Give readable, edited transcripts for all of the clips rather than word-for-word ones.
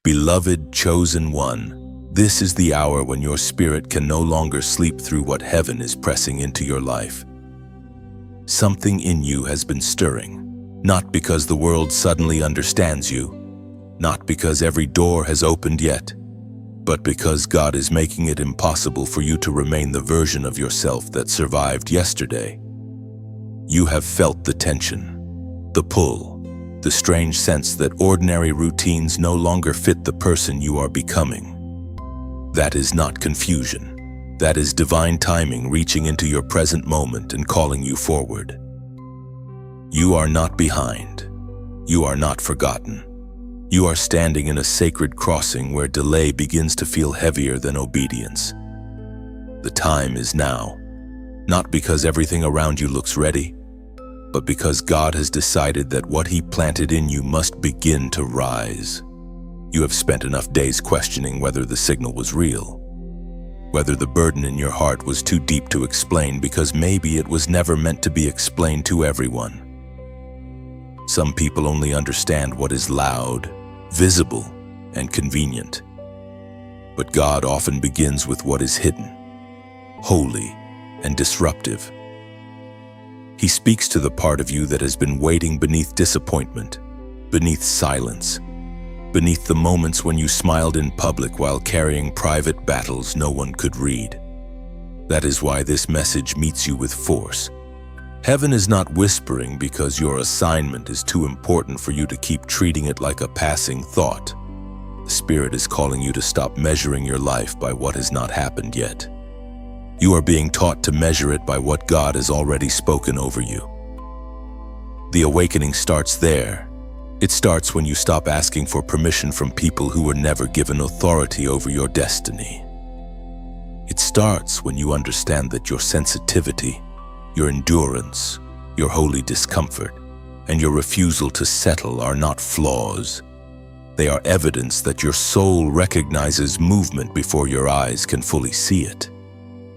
Beloved chosen one, this is the hour when your spirit can no longer sleep through what heaven is pressing into your life. Something in you has been stirring, not because the world suddenly understands you, not because every door has opened yet, but because God is making it impossible for you to remain the version of yourself that survived yesterday. You have felt the tension, the pull, the strange sense that ordinary routines no longer fit the person you are becoming. That is not confusion. That is divine timing reaching into your present moment and calling you forward. You are not behind. You are not forgotten. You are standing in a sacred crossing where delay begins to feel heavier than obedience. The time is now, not because everything around you looks ready, but because God has decided that what He planted in you must begin to rise. You have spent enough days questioning whether the signal was real, whether the burden in your heart was too deep to explain because maybe it was never meant to be explained to everyone. Some people only understand what is loud, visible, and convenient. But God often begins with what is hidden, holy, and disruptive. He speaks to the part of you that has been waiting beneath disappointment, beneath silence, beneath the moments when you smiled in public while carrying private battles no one could read. That is why this message meets you with force. Heaven is not whispering because your assignment is too important for you to keep treating it like a passing thought. The Spirit is calling you to stop measuring your life by what has not happened yet. You are being taught to measure it by what God has already spoken over you. The awakening starts there. It starts when you stop asking for permission from people who were never given authority over your destiny. It starts when you understand that your sensitivity, your endurance, your holy discomfort, and your refusal to settle are not flaws. They are evidence that your soul recognizes movement before your eyes can fully see it.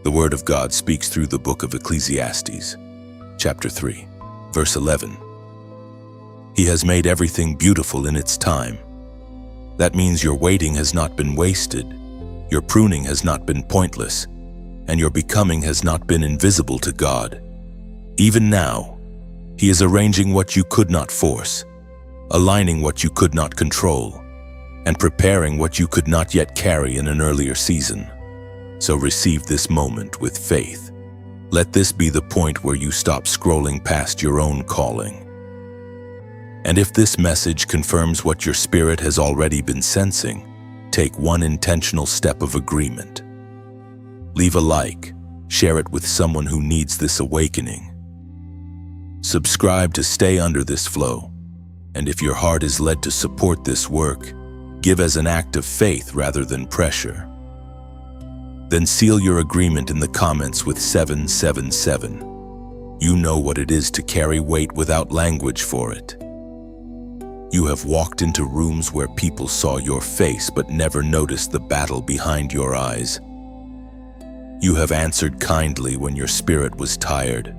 The Word of God speaks through the book of Ecclesiastes, chapter 3, verse 11. He has made everything beautiful in its time. That means your waiting has not been wasted, your pruning has not been pointless, and your becoming has not been invisible to God. Even now, He is arranging what you could not force, aligning what you could not control, and preparing what you could not yet carry in an earlier season. So receive this moment with faith. Let this be the point where you stop scrolling past your own calling. And if this message confirms what your spirit has already been sensing, take one intentional step of agreement. Leave a like, share it with someone who needs this awakening. Subscribe to stay under this flow, and if your heart is led to support this work, give as an act of faith rather than pressure. Then seal your agreement in the comments with 777. You know what it is to carry weight without language for it. You have walked into rooms where people saw your face but never noticed the battle behind your eyes. You have answered kindly when your spirit was tired,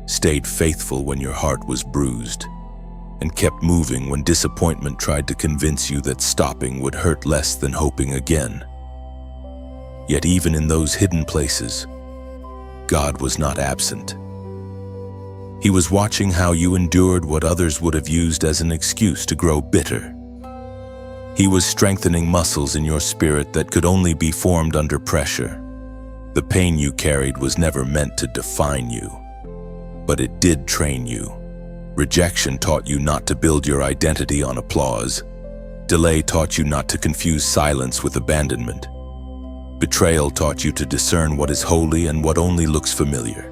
stayed faithful when your heart was bruised, and kept moving when disappointment tried to convince you that stopping would hurt less than hoping again. Yet even in those hidden places, God was not absent. He was watching how you endured what others would have used as an excuse to grow bitter. He was strengthening muscles in your spirit that could only be formed under pressure. The pain you carried was never meant to define you, but it did train you. Rejection taught you not to build your identity on applause. Delay taught you not to confuse silence with abandonment. Betrayal taught you to discern what is holy and what only looks familiar.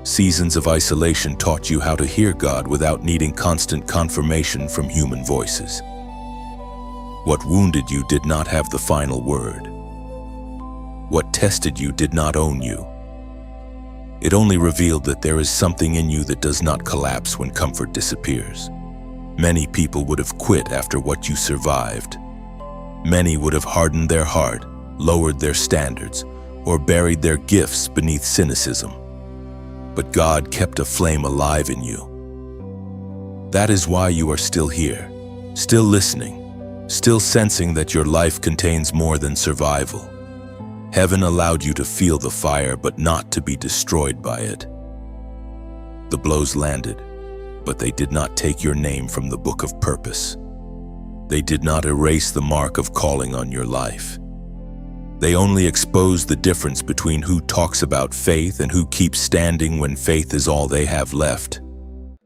Seasons of isolation taught you how to hear God without needing constant confirmation from human voices. What wounded you did not have the final word. What tested you did not own you. It only revealed that there is something in you that does not collapse when comfort disappears. Many people would have quit after what you survived. Many would have hardened their heart, lowered their standards, or buried their gifts beneath cynicism. But God kept a flame alive in you. That is why you are still here, still listening, still sensing that your life contains more than survival. Heaven allowed you to feel the fire, but not to be destroyed by it. The blows landed, but they did not take your name from the book of purpose. They did not erase the mark of calling on your life. They only exposed the difference between who talks about faith and who keeps standing when faith is all they have left.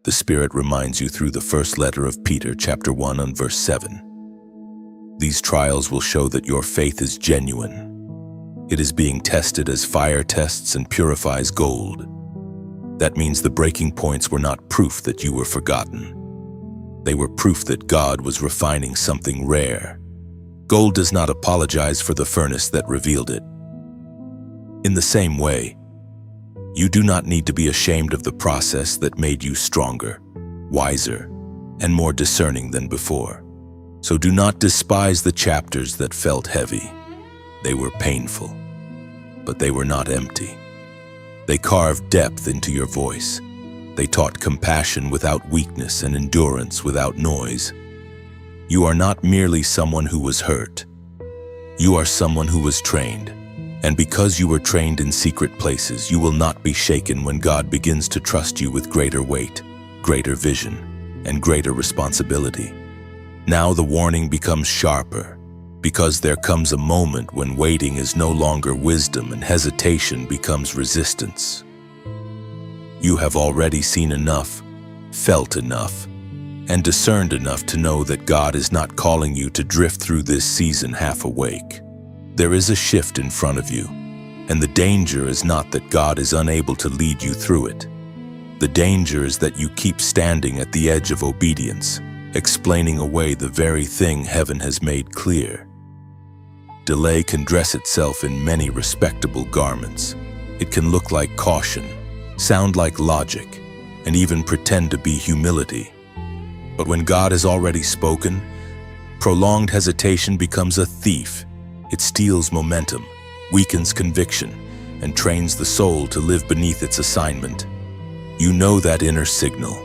The Spirit reminds you through the first letter of Peter, chapter 1 and verse 7. These trials will show that your faith is genuine. It is being tested as fire tests and purifies gold. That means the breaking points were not proof that you were forgotten. They were proof that God was refining something rare. Gold does not apologize for the furnace that revealed it. In the same way, you do not need to be ashamed of the process that made you stronger, wiser, and more discerning than before. So do not despise the chapters that felt heavy. They were painful, but they were not empty. They carved depth into your voice. They taught compassion without weakness and endurance without noise. You are not merely someone who was hurt. You are someone who was trained. And because you were trained in secret places, you will not be shaken when God begins to trust you with greater weight, greater vision, and greater responsibility. Now the warning becomes sharper, because there comes a moment when waiting is no longer wisdom and hesitation becomes resistance. You have already seen enough, felt enough, and discerned enough to know that God is not calling you to drift through this season half awake. There is a shift in front of you, and the danger is not that God is unable to lead you through it. The danger is that you keep standing at the edge of obedience, explaining away the very thing heaven has made clear. Delay can dress itself in many respectable garments. It can look like caution, sound like logic, and even pretend to be humility. But when God has already spoken, prolonged hesitation becomes a thief. It steals momentum, weakens conviction, and trains the soul to live beneath its assignment. You know that inner signal.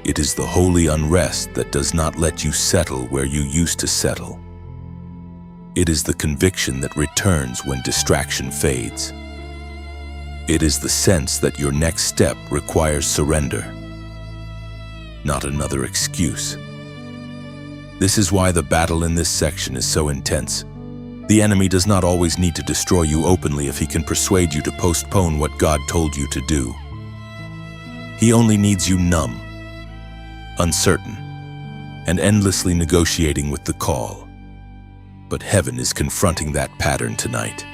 It is the holy unrest that does not let you settle where you used to settle. It is the conviction that returns when distraction fades. It is the sense that your next step requires surrender, not another excuse. This is why the battle in this section is so intense. The enemy does not always need to destroy you openly if he can persuade you to postpone what God told you to do. He only needs you numb, uncertain, and endlessly negotiating with the call. But heaven is confronting that pattern tonight.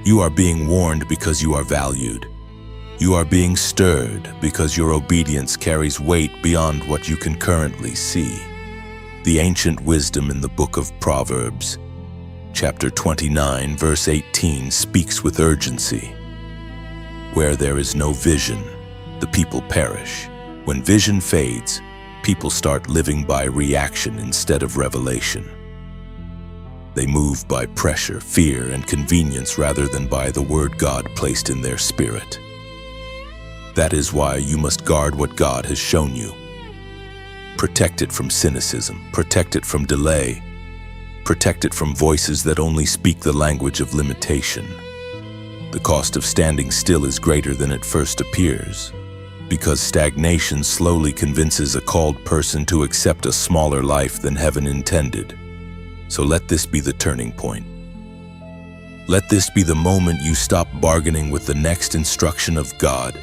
You are being warned because you are valued. You are being stirred because your obedience carries weight beyond what you can currently see. The ancient wisdom in the book of Proverbs, chapter 29, verse 18, speaks with urgency. Where there is no vision, the people perish. When vision fades, people start living by reaction instead of revelation. They move by pressure, fear, and convenience rather than by the word God placed in their spirit. That is why you must guard what God has shown you. Protect it from cynicism, protect it from delay, protect it from voices that only speak the language of limitation. The cost of standing still is greater than it first appears, because stagnation slowly convinces a called person to accept a smaller life than heaven intended. So let this be the turning point. Let this be the moment you stop bargaining with the next instruction of God.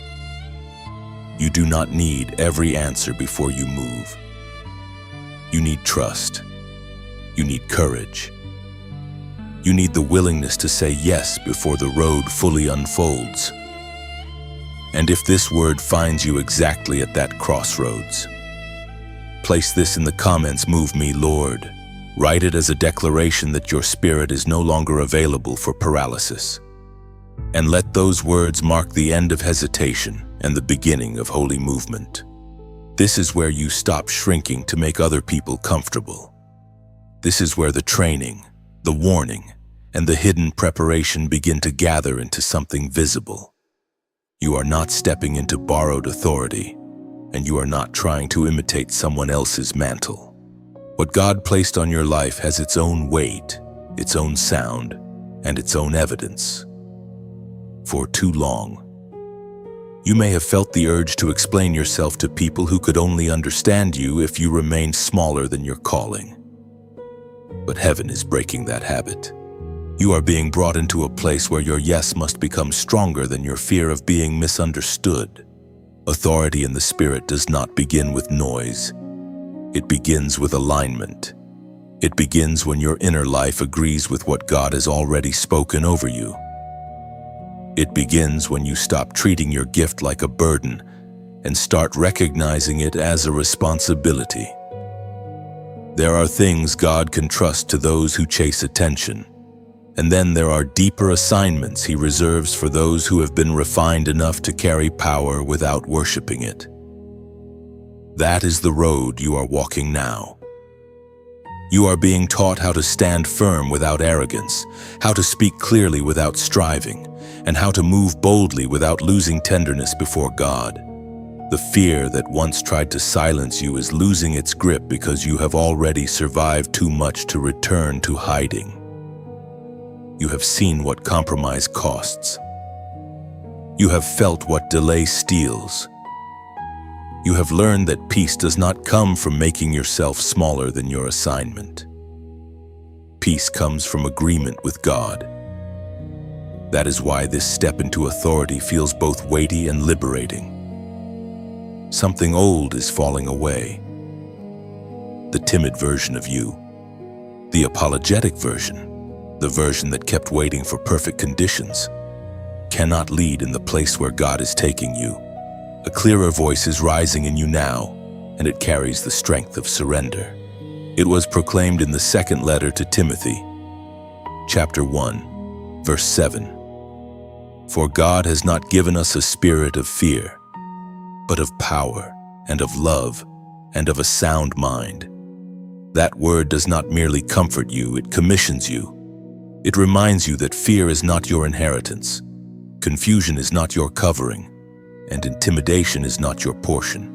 You do not need every answer before you move. You need trust. You need courage. You need the willingness to say yes before the road fully unfolds. And if this word finds you exactly at that crossroads, place this in the comments, "Move me, Lord." Write it as a declaration that your spirit is no longer available for paralysis. And let those words mark the end of hesitation and the beginning of holy movement. This is where you stop shrinking to make other people comfortable. This is where the training, the warning, and the hidden preparation begin to gather into something visible. You are not stepping into borrowed authority, and you are not trying to imitate someone else's mantle. What God placed on your life has its own weight, its own sound, and its own evidence. For too long, you may have felt the urge to explain yourself to people who could only understand you if you remained smaller than your calling. But heaven is breaking that habit. You are being brought into a place where your yes must become stronger than your fear of being misunderstood. Authority in the Spirit does not begin with noise. It begins with alignment. It begins when your inner life agrees with what God has already spoken over you. It begins when you stop treating your gift like a burden and start recognizing it as a responsibility. There are things God can trust to those who chase attention, and then there are deeper assignments He reserves for those who have been refined enough to carry power without worshiping it. That is the road you are walking now. You are being taught how to stand firm without arrogance, how to speak clearly without striving, and how to move boldly without losing tenderness before God. The fear that once tried to silence you is losing its grip because you have already survived too much to return to hiding. You have seen what compromise costs. You have felt what delay steals. You have learned that peace does not come from making yourself smaller than your assignment. Peace comes from agreement with God. That is why this step into authority feels both weighty and liberating. Something old is falling away. The timid version of you, the apologetic version, the version that kept waiting for perfect conditions, cannot lead in the place where God is taking you. A clearer voice is rising in you now, and it carries the strength of surrender. It was proclaimed in the second letter to Timothy, chapter 1, verse 7. For God has not given us a spirit of fear, but of power and of love and of a sound mind. That word does not merely comfort you, it commissions you. It reminds you that fear is not your inheritance, confusion is not your covering, and intimidation is not your portion.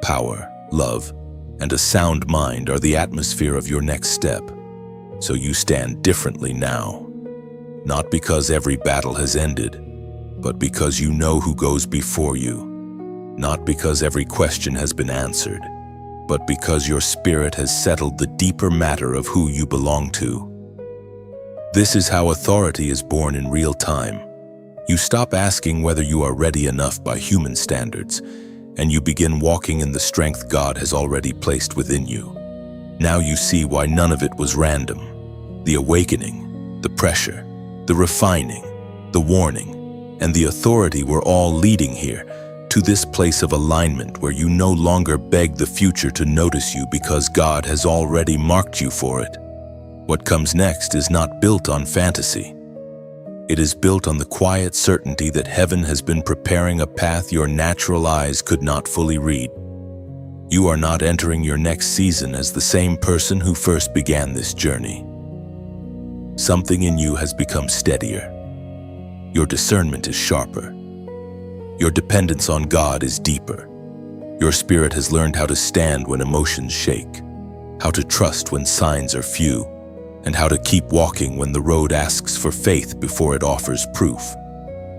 Power, love, and a sound mind are the atmosphere of your next step, so you stand differently now. Not because every battle has ended, but because you know who goes before you. Not because every question has been answered, but because your spirit has settled the deeper matter of who you belong to. This is how authority is born in real time. You stop asking whether you are ready enough by human standards, and you begin walking in the strength God has already placed within you. Now you see why none of it was random. The awakening, the pressure, the refining, the warning, and the authority were all leading here, to this place of alignment where you no longer beg the future to notice you because God has already marked you for it. What comes next is not built on fantasy. It is built on the quiet certainty that heaven has been preparing a path your natural eyes could not fully read. You are not entering your next season as the same person who first began this journey. Something in you has become steadier. Your discernment is sharper. Your dependence on God is deeper. Your spirit has learned how to stand when emotions shake, how to trust when signs are few, and how to keep walking when the road asks for faith before it offers proof.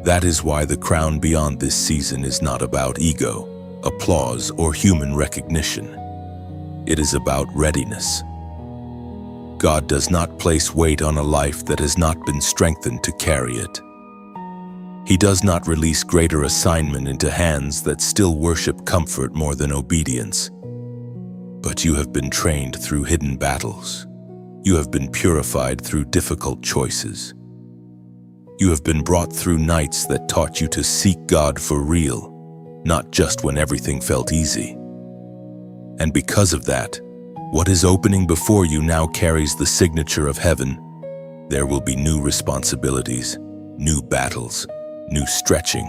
That is why the crown beyond this season is not about ego, applause, or human recognition. It is about readiness. God does not place weight on a life that has not been strengthened to carry it. He does not release greater assignment into hands that still worship comfort more than obedience. But you have been trained through hidden battles. You have been purified through difficult choices. You have been brought through nights that taught you to seek God for real, not just when everything felt easy. And because of that, what is opening before you now carries the signature of heaven. There will be new responsibilities, new battles, new stretching,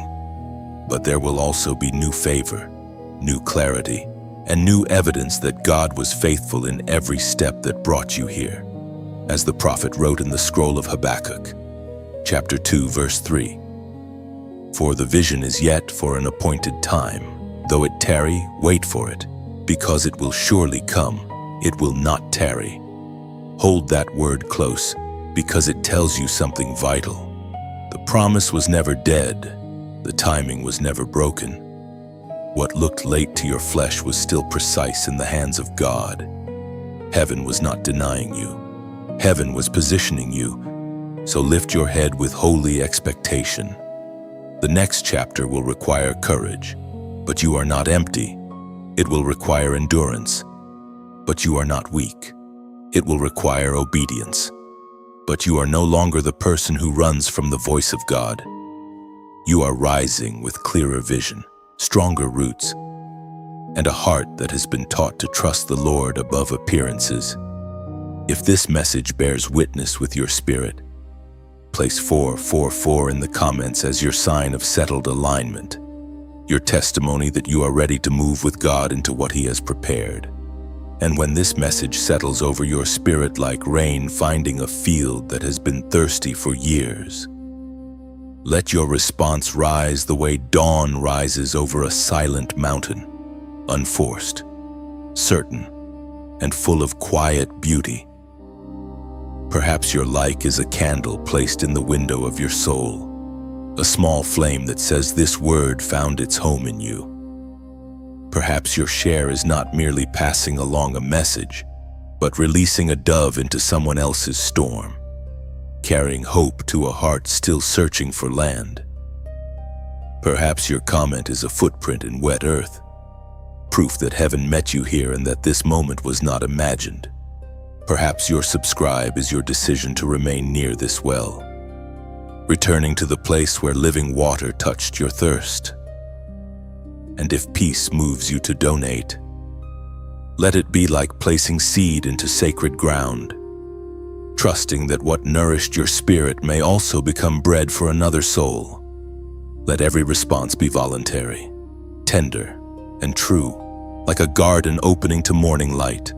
but there will also be new favor, new clarity, and new evidence that God was faithful in every step that brought you here. As the prophet wrote in the scroll of Habakkuk, chapter 2, verse 3, For the vision is yet for an appointed time. Though it tarry, wait for it, because it will surely come. It will not tarry. Hold that word close, because it tells you something vital. The promise was never dead. The timing was never broken. What looked late to your flesh was still precise in the hands of God. Heaven was not denying you. Heaven was positioning you. So lift your head with holy expectation. The next chapter will require courage, but you are not empty. It will require endurance, but you are not weak. It will require obedience, but you are no longer the person who runs from the voice of God. You are rising with clearer vision, stronger roots, and a heart that has been taught to trust the Lord above appearances. If this message bears witness with your spirit, place 444 in the comments as your sign of settled alignment, your testimony that you are ready to move with God into what He has prepared. And when this message settles over your spirit like rain finding a field that has been thirsty for years, let your response rise the way dawn rises over a silent mountain, unforced, certain, and full of quiet beauty. Perhaps your like is a candle placed in the window of your soul, a small flame that says this word found its home in you. Perhaps your share is not merely passing along a message, but releasing a dove into someone else's storm, carrying hope to a heart still searching for land. Perhaps your comment is a footprint in wet earth, proof that heaven met you here and that this moment was not imagined. Perhaps your subscribe is your decision to remain near this well, returning to the place where living water touched your thirst. And if peace moves you to donate, let it be like placing seed into sacred ground, trusting that what nourished your spirit may also become bread for another soul. Let every response be voluntary, tender, and true, like a garden opening to morning light.